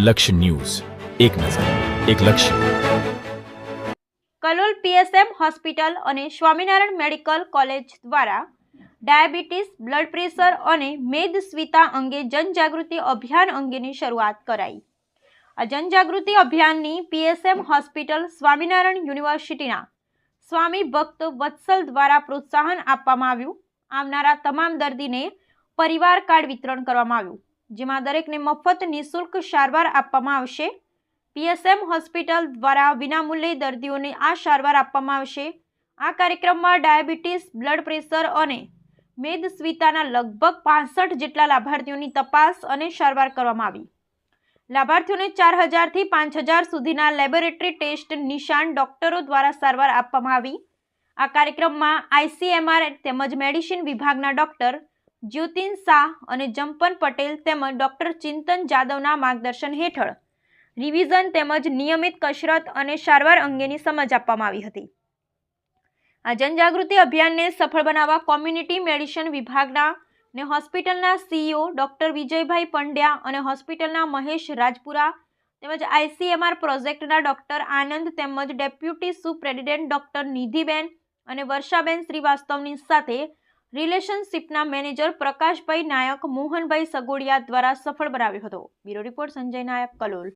લક્ષ્ય ન્યૂઝ, એક નજર, એક લક્ષ્ય. કલોલ પીએસએમ હોસ્પિટલ અને સ્વામિનારાયણ મેડિકલ કોલેજ દ્વારા ડાયાબિટીસ, બ્લડ પ્રેશર અને મેદસ્વીતા અંગે જનજાગૃતિ અભિયાન અંગેની શરૂઆત કરાઈ. આ જનજાગૃતિ અભિયાનની પીએસએમ હોસ્પિટલ, સ્વામિનારાયણ યુનિવર્સિટીના સ્વામી ભક્ત વત્સલ દ્વારા પ્રોત્સાહન આપવામાં આવ્યું. આવનારા તમામ દર્દીને પરિવાર કાર્ડ વિતરણ કરવામાં આવ્યું, જેમાં દરેકને મફત નિઃશુલ્ક સારવાર આપવામાં આવશે. પીએસએમ હોસ્પિટલ દ્વારા વિનામૂલ્યે દર્દીઓને આ સારવાર આપવામાં આવશે. આ કાર્યક્રમમાં ડાયાબિટીસ, બ્લડ પ્રેશર અને મેદસ્વીતાના લગભગ 65 જેટલા લાભાર્થીઓની તપાસ અને સારવાર કરવામાં આવી. લાભાર્થીઓને 4000 થી 5000 સુધીના લેબોરેટરી ટેસ્ટ નિષ્ણાત ડોક્ટરો દ્વારા સારવાર આપવામાં આવી. આ કાર્યક્રમમાં આઈસીએમઆર તેમજ મેડિસિન વિભાગના ડોક્ટર જ્યોતિન શાહ અને જંપન પટેલ તેમજ ડોક્ટર ચિંતન જાદવના માર્ગદર્શન હેઠળ રિવિઝન તેમજ નિયમિત કસરત અને સારવાર અંગેની સમજ આપવામાં આવી હતી. આ જનજાગૃતિ અભિયાનને સફળ બનાવવા કોમ્યુનિટી મેડિસિન વિભાગના અને હોસ્પિટલના સીઈઓ ડોક્ટર વિજયભાઈ પંડ્યા અને હોસ્પિટલના મહેશ રાજપુરા તેમજ આઈસીએમઆર પ્રોજેક્ટના ડોક્ટર આનંદ તેમજ ડેપ્યુટી સુપ્રેસિડેન્ટ ડોક્ટર નિધિબેન અને વર્ષાબેન શ્રીવાસ્તવની સાથે રિલેશનશિપના મેનેજર પ્રકાશભાઈ નાયક, મોહનભાઈ સગોડિયા દ્વારા સફળ બનાવ્યો હતો. બ્યુરો રિપોર્ટ સંજય નાયક, કલોલ.